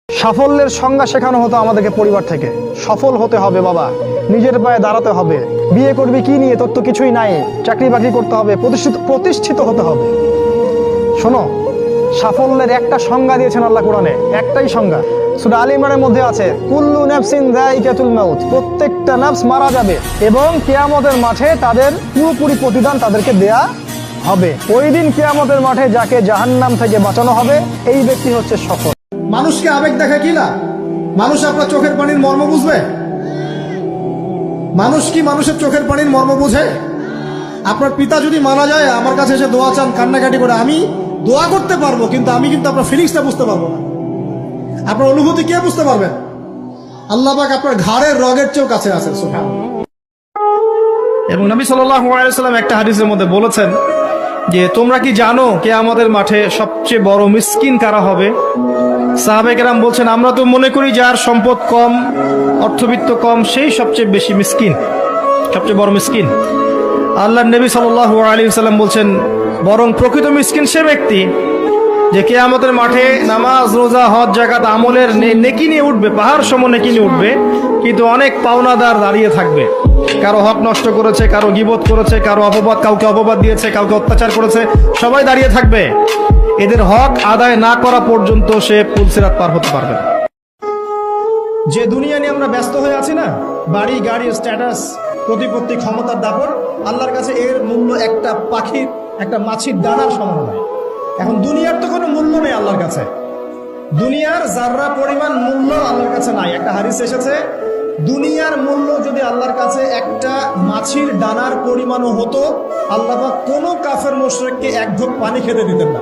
সাফল্যের সংজ্ঞা শেখানো হতো আমাদেরকে পরিবার থেকে। সফল হতে হবে বাবা, নিজের পায়ে দাঁড়াতে হবে, বিয়ে করবি কি নিয়ে, তোর তো কিছুই নাই, চাকরি বাকরি করতে হবে, প্রতিষ্ঠিত হতে হবে। শোনো, সাফল্যের একটা সংজ্ঞা দিয়েছেন আল্লাহ কোরআনে, একটাই সংজ্ঞা। সূরা আলে ইমরানের মধ্যে আছে, কুল্লু নাফসিন যায়িকাতুল মাউত, প্রত্যেকটা নফস মারা যাবে এবং কিয়ামতের মাঠে তাদের পুরোপুরি প্রতিদান তাদেরকে দেয়া হবে। ওই দিন কিয়ামতের মাঠে যাকে জাহান্নাম থেকে বাঁচানো হবে, এই ব্যক্তি হচ্ছে সফল। মানুষকে আবেগ দেখা কি না? মানুষ আপনার চোখের পানির মর্ম বুঝবে? মানুষ কি মানুষের চোখের পানির মর্ম বুঝে? আপনার পিতা যদি মারা যায়, আমার কাছে এসে দোয়া চান কান্নাকাটি করে, আমি দোয়া করতে পারবো, কিন্তু আমি কিন্তু আপনার ফিলিংসটা বুঝতে পারবো না। আপনার অনুভূতি কে বুঝতে পারবেন? আল্লাহ পাক আপনার ঘাড়ের রগের চেয়েও কাছে আছেন। সুবহানাল্লাহ। এবং নবী সাল্লাল্লাহু আলাইহি ওয়াসাল্লাম একটা হাদিসের মধ্যে বলেছেন যে, তোমরা কি জানো কিয়ামতের মাঠে সবচেয়ে বড় মিসকিন কারা হবে? সাহাবায়ে কেরাম বলছেন, আমরা তো মনে করি যার সম্পদ কম, অর্থবিত্ত কম, সেই সবচেয়ে বেশি মিসকিন, সবচেয়ে বড় মিসকিন। আল্লাহর নবী সাল্লাল্লাহু আলাইহি ওয়াসাল্লাম বলছেন, বরং প্রকৃত মিসকিন সে ব্যক্তি যে কিয়ামতের মাঠে নামাজ, রোজা, হজ, যাকাত আমলের নেকি নিয়ে উঠবে, পাহাড় সম নেকি নিয়ে উঠবে, কিন্তু অনেক পাওনাদার দাঁড়িয়ে থাকবে। কারো হক নষ্ট করেছে, কারো গীবত করেছে, কারো অপবাদ, কাউকে অপবাদ দিয়েছে, কাউকে অত্যাচার করেছে, সবাই দাঁড়িয়ে থাকবে। এদের হক আদায় না করা পর্যন্ত সে পুলসিরাত পার হতে পারবে না। যে দুনিয়া নিয়ে আমরা ব্যস্ত হয়ে আছি না, বাড়ি, গাড়ি, স্ট্যাটাস, প্রতিপত্তি, ক্ষমতার দাপট, আল্লাহর কাছে এর মূল্য একটা পাখির, একটা মাছির ডানার সমান নয়। এখন দুনিয়ার তো কোনো মূল্য নেই আল্লাহর কাছে, দুনিয়ার যাররা পরিমাণ মূল্য আল্লাহর কাছে নাই। একটা হাদিস এসেছে, দুনিয়ার মূল্য যদি আল্লাহর কাছে একটা মাছির ডানার পরিমাণও হতো, আল্লাহ পাক কোনো কাফের মুশরিককে এক ঢোক পানি খেতে দিতেন না।